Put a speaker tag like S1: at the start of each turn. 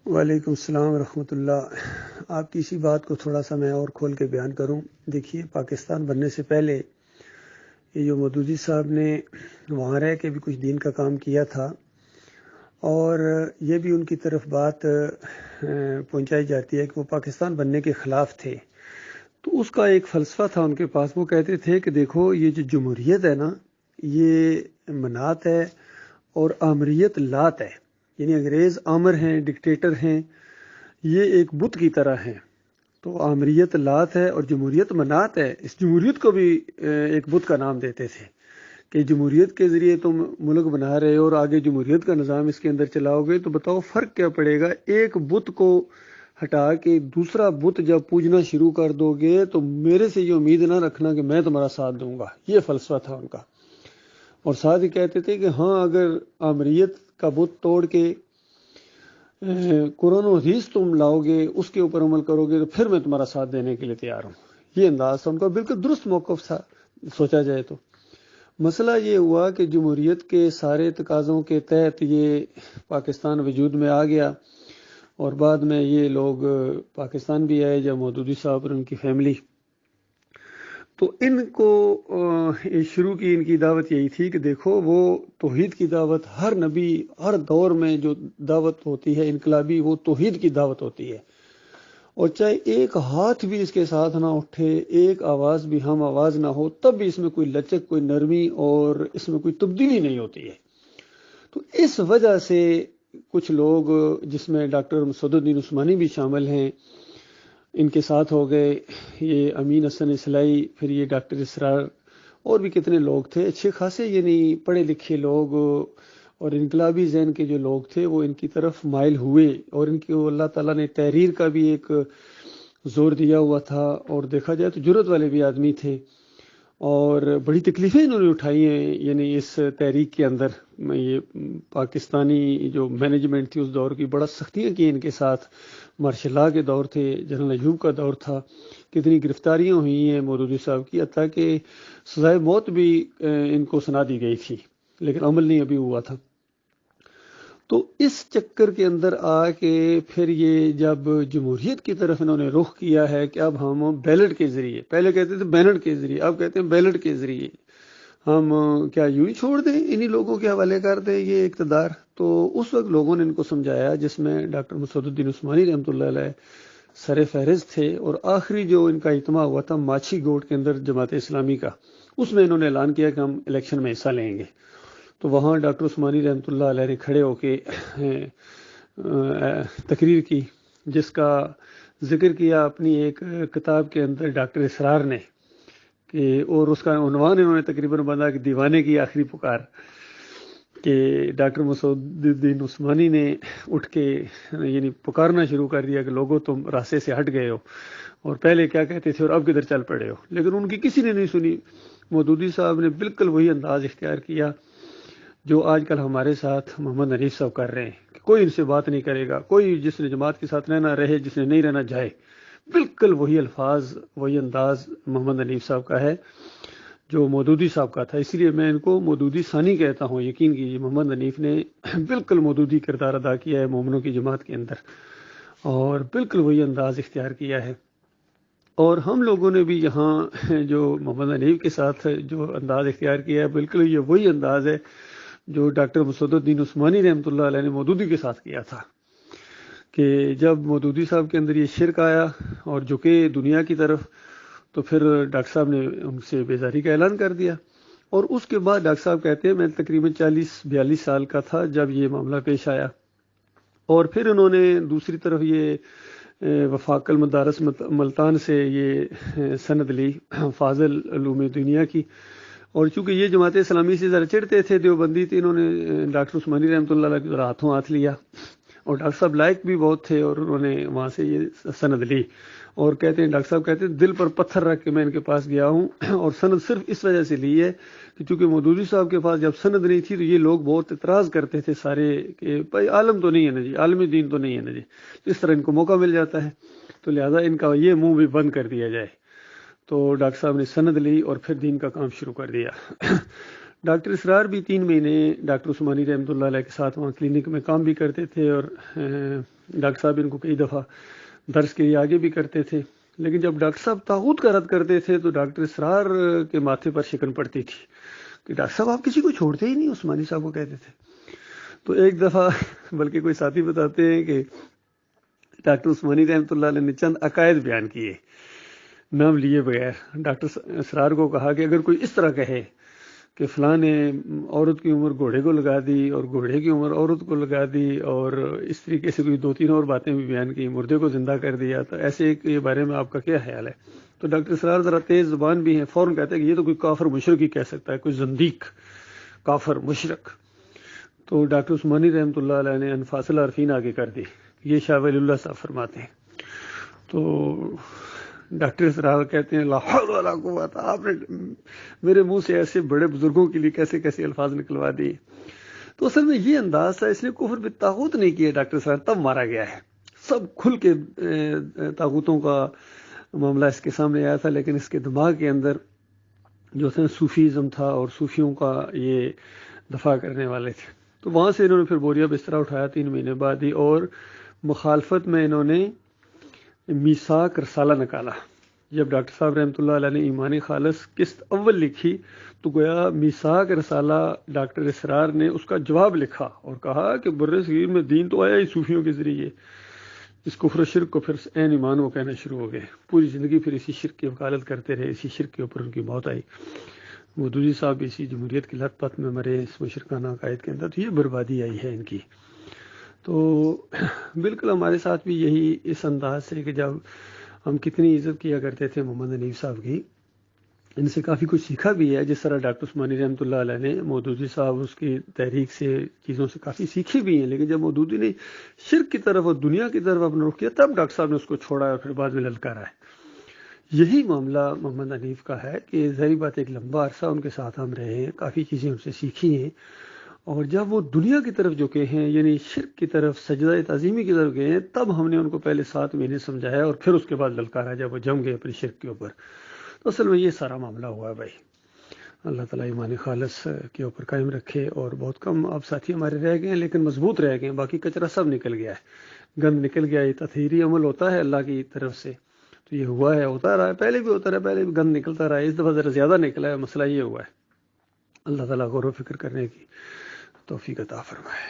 S1: وعلیکم السلام ورحمۃ اللہ۔ آپ کی اسی بات کو تھوڑا سا میں اور کھول کے بیان کروں۔ دیکھیے، پاکستان بننے سے پہلے یہ جو مودودی صاحب نے وہاں رہ کے بھی کچھ دین کا کام کیا تھا، اور یہ بھی ان کی طرف بات پہنچائی جاتی ہے کہ وہ پاکستان بننے کے خلاف تھے۔ تو اس کا ایک فلسفہ تھا ان کے پاس۔ وہ کہتے تھے کہ دیکھو، یہ جو جمہوریت ہے نا، یہ منات ہے اور آمریت لات ہے، یعنی انگریز آمر ہیں، ڈکٹیٹر ہیں، یہ ایک بت کی طرح ہیں۔ تو آمریت لات ہے اور جمہوریت منات ہے۔ اس جمہوریت کو بھی ایک بت کا نام دیتے تھے کہ جمہوریت کے ذریعے تم ملک بنا رہے ہو اور آگے جمہوریت کا نظام اس کے اندر چلاؤ گے، تو بتاؤ فرق کیا پڑے گا؟ ایک بت کو ہٹا کے دوسرا بت جب پوجنا شروع کر دو گے تو میرے سے یہ امید نہ رکھنا کہ میں تمہارا ساتھ دوں گا۔ یہ فلسفہ تھا ان کا۔ اور ساتھ ہی کہتے تھے کہ ہاں، اگر آمریت کا بت توڑ کے قرآن و حدیث تم لاؤ گے، اس کے اوپر عمل کرو گے، تو پھر میں تمہارا ساتھ دینے کے لیے تیار ہوں۔ یہ انداز تھا ان کا، بالکل درست موقف تھا سوچا جائے تو۔ مسئلہ یہ ہوا کہ جمہوریت کے سارے تقاضوں کے تحت یہ پاکستان وجود میں آ گیا، اور بعد میں یہ لوگ پاکستان بھی آئے، جب مودودی صاحب اور ان کی فیملی۔ تو ان کو شروع کی ان کی دعوت یہی تھی کہ دیکھو، وہ توحید کی دعوت، ہر نبی ہر دور میں جو دعوت ہوتی ہے انقلابی، وہ توحید کی دعوت ہوتی ہے، اور چاہے ایک ہاتھ بھی اس کے ساتھ نہ اٹھے، ایک آواز بھی ہم آواز نہ ہو، تب بھی اس میں کوئی لچک، کوئی نرمی اور اس میں کوئی تبدیلی نہیں ہوتی ہے۔ تو اس وجہ سے کچھ لوگ، جس میں ڈاکٹر مسعود الدین عثمانی بھی شامل ہیں، ان کے ساتھ ہو گئے، یہ امین حسن اصلاحی، پھر یہ ڈاکٹر اسرار، اور بھی کتنے لوگ تھے اچھے خاصے، یعنی پڑھے لکھے لوگ اور انقلابی ذہن کے جو لوگ تھے، وہ ان کی طرف مائل ہوئے، اور ان کو اللہ تعالیٰ نے تحریر کا بھی ایک زور دیا ہوا تھا، اور دیکھا جائے تو جرأت والے بھی آدمی تھے، اور بڑی تکلیفیں انہوں نے اٹھائی ہیں، یعنی اس تحریک کے اندر۔ یہ پاکستانی جو مینجمنٹ تھی اس دور کی، بڑا سختیاں کی ان کے ساتھ۔ مارشل لا کے دور تھے، جنرل ایوب کا دور تھا، کتنی گرفتاریاں ہوئی ہیں مودودی صاحب کی، حتیٰ کہ سزائے موت بھی ان کو سنا دی گئی تھی، لیکن عمل نہیں ابھی ہوا تھا۔ تو اس چکر کے اندر آ کے پھر یہ جب جمہوریت کی طرف انہوں نے رخ کیا ہے کہ اب ہم بیلٹ کے ذریعے، پہلے کہتے تھے بینٹ کے ذریعے، اب کہتے ہیں بیلٹ کے ذریعے ہم کیا یوں ہی چھوڑ دیں، انہی لوگوں کے حوالے کر دیں یہ اقتدار۔ تو اس وقت لوگوں نے ان کو سمجھایا، جس میں ڈاکٹر مسعود الدین عثمانی رحمۃ اللہ علیہ سر فہرست تھے، اور آخری جو ان کا اجتماع ہوا تھا ماچھی گوٹ کے اندر جماعت اسلامی کا، اس میں انہوں نے اعلان کیا کہ ہم الیکشن میں حصہ لیں گے۔ تو وہاں ڈاکٹر عثمانی رحمۃ اللہ علیہ نے کھڑے ہو کے تقریر کی، جس کا ذکر کیا اپنی ایک کتاب کے اندر ڈاکٹر اسرار نے، کہ اور اس کا عنوان انہوں نے تقریباً بنا کہ دیوانے کی آخری پکار، کہ ڈاکٹر مسعود الدین عثمانی نے اٹھ کے یعنی پکارنا شروع کر دیا کہ لوگوں تم راستے سے ہٹ گئے ہو، اور پہلے کیا کہتے تھے اور اب کدھر چل پڑے ہو۔ لیکن ان کی کسی نے نہیں سنی۔ مودودی صاحب نے بالکل وہی انداز اختیار کیا جو آج کل ہمارے ساتھ محمد حنیف صاحب کر رہے ہیں، کہ کوئی ان سے بات نہیں کرے گا، کوئی جس نے جماعت کے ساتھ رہنا رہے، جس نے نہیں رہنا جائے۔ بالکل وہی الفاظ، وہی انداز محمد حنیف صاحب کا ہے جو مودودی صاحب کا تھا۔ اسی لیے میں ان کو مودودی ثانی کہتا ہوں۔ یقین کیجیے، محمد حنیف نے بالکل مودودی کردار ادا کیا ہے مومنوں کی جماعت کے اندر، اور بالکل وہی انداز اختیار کیا ہے۔ اور ہم لوگوں نے بھی یہاں جو محمد حنیف کے ساتھ جو انداز اختیار کیا ہے، بالکل یہ وہی انداز ہے جو ڈاکٹر مسعود الدین عثمانی رحمۃ اللہ علیہ نے مودودی کے ساتھ کیا تھا، کہ جب مودودی صاحب کے اندر یہ شرک آیا اور جھکے دنیا کی طرف، تو پھر ڈاکٹر صاحب نے ان سے بیزاری کا اعلان کر دیا۔ اور اس کے بعد ڈاکٹر صاحب کہتے ہیں میں تقریباً 40-42 سال کا تھا جب یہ معاملہ پیش آیا، اور پھر انہوں نے دوسری طرف یہ وفاق المدارس ملتان سے یہ سند لی فاضل علوم دنیا کی، اور چونکہ یہ جماعت اسلامی سے ذرا چڑھتے تھے، دیوبندی تھے، انہوں نے ڈاکٹر عثمانی رحمۃ اللہ علیہ کو ہاتھوں ہاتھ لیا، اور ڈاکٹر صاحب لائق بھی بہت تھے، اور انہوں نے وہاں سے یہ سند لی، اور کہتے ہیں ڈاکٹر صاحب کہتے ہیں دل پر پتھر رکھ کے میں ان کے پاس گیا ہوں، اور سند صرف اس وجہ سے لی ہے کہ چونکہ مودودی صاحب کے پاس جب سند نہیں تھی تو یہ لوگ بہت اعتراض کرتے تھے سارے کہ بھائی عالم تو نہیں ہے نا جی، عالم دین تو نہیں ہے نا جی، اس طرح ان کو موقع مل جاتا ہے، تو لہٰذا ان کا یہ منہ بھی بند کر دیا جائے۔ تو ڈاکٹر صاحب نے سند لی اور پھر دین کا کام شروع کر دیا۔ ڈاکٹر اسرار بھی 3 مہینے ڈاکٹر عثمانی رحمۃ اللہ علیہ کے ساتھ وہاں کلینک میں کام بھی کرتے تھے، اور ڈاکٹر صاحب ان کو کئی دفعہ درس کے لیے آگے بھی کرتے تھے، لیکن جب ڈاکٹر صاحب طاغوت کا رد کرتے تھے تو ڈاکٹر اسرار کے ماتھے پر شکن پڑتی تھی کہ ڈاکٹر صاحب آپ کسی کو چھوڑتے ہی نہیں، عثمانی صاحب کو کہتے تھے۔ تو ایک دفعہ بلکہ کوئی ساتھی بتاتے ہیں کہ ڈاکٹر عثمانی رحمۃ اللہ علیہ نے چند عقائد بیان کیے نام لیے بغیر۔ ڈاکٹر اسرار کو کہا کہ اگر کوئی اس طرح کہے کہ فلاں نے عورت کی عمر گھوڑے کو لگا دی اور گھوڑے کی عمر عورت کو لگا دی، اور اس طریقے سے کوئی 2-3 اور باتیں بھی بیان کی، مردے کو زندہ کر دیا، تو ایسے کے بارے میں آپ کا کیا خیال ہے؟ تو ڈاکٹر اسرار ذرا تیز زبان بھی ہیں، فوراً کہتے ہیں کہ یہ تو کوئی کافر مشرک ہی کہہ سکتا ہے، کوئی زندیق کافر مشرک۔ تو ڈاکٹر عثمانی رحمۃ اللہ علیہ نے انفاس العارفین آگے کر دی، یہ شاہ ولی اللہ صاحب فرماتے ہیں۔ تو ڈاکٹر اسرار کہتے ہیں لا حول ولا قوت، آپ نے میرے منہ سے ایسے بڑے بزرگوں کے لیے کیسے کیسے الفاظ نکلوا دیے۔ تو اصل میں یہ انداز تھا، اس نے کفر بالطاغوت نہیں کیا ڈاکٹر اسرار، تب مارا گیا ہے۔ سب کھل کے طاغوتوں کا معاملہ اس کے سامنے آیا تھا، لیکن اس کے دماغ کے اندر جو تھا صوفیزم تھا اور صوفیوں کا یہ دفاع کرنے والے تھے۔ تو وہاں سے انہوں نے پھر بوریا بسترا اٹھایا 3 مہینے بعد ہی، اور مخالفت میں انہوں نے میثاق رسالہ نکالا۔ جب ڈاکٹر صاحب رحمۃ اللہ علیہ نے ایمان خالص قسط اول لکھی تو گویا میثاق رسالہ ڈاکٹر اسرار نے اس کا جواب لکھا اور کہا کہ بر صغیر میں دین تو آیا ہی صوفیوں کے ذریعے۔ اس کفر و شرک کو پھر عین ایمان وہ کہنا شروع ہو گئے، پوری زندگی پھر اسی شرک کی وکالت کرتے رہے، اسی شرک کے اوپر ان کی موت آئی۔ مودودی صاحب اسی جمہوریت کی لت پت میں مرے، اس مشرکانہ عقائد کے اندر، تو یہ بربادی آئی ہے ان کی۔ تو بالکل ہمارے ساتھ بھی یہی اس انداز سے کہ جب ہم کتنی عزت کیا کرتے تھے محمد حنیف صاحب کی، ان سے کافی کچھ سیکھا بھی ہے، جس طرح ڈاکٹر عثمانی رحمۃ اللہ علیہ نے مودودی صاحب اس کی تحریک سے چیزوں سے کافی سیکھی بھی ہیں، لیکن جب مودودی نے شرک کی طرف اور دنیا کی طرف اپنا رخ کیا تب ڈاکٹر صاحب نے اس کو چھوڑا اور پھر بعد میں للکارا ہے۔ یہی معاملہ محمد حنیف کا ہے کہ ظاہری بات ایک لمبا عرصہ ان کے ساتھ ہم رہے ہیں، کافی چیزیں ان سے سیکھی ہیں، اور جب وہ دنیا کی طرف جو کہ ہیں یعنی شرک کی طرف، سجدہ تعظیمی کی طرف گئے ہیں، تب ہم نے ان کو پہلے 7 مہینے سمجھایا اور پھر اس کے بعد للکارا جب وہ جم گئے اپنی شرک کے اوپر۔ تو اصل میں یہ سارا معاملہ ہوا ہے بھائی۔ اللہ تعالیٰ ایمان خالص کے اوپر قائم رکھے، اور بہت کم اب ساتھی ہمارے رہ گئے ہیں لیکن مضبوط رہ گئے ہیں، باقی کچرا سب نکل گیا ہے، گند نکل گیا ہے۔ یہ تطہیری عمل ہوتا ہے اللہ کی طرف سے، تو یہ ہوا ہے، ہوتا رہا ہے، پہلے بھی ہوتا رہا، پہلے بھی گند نکلتا رہا ہے، اس دفعہ ذرا زیادہ نکلا ہے، مسئلہ یہ ہوا ہے۔ اللہ تعالیٰ غور و فکر کرنے کی توفیق عطا فرمائے۔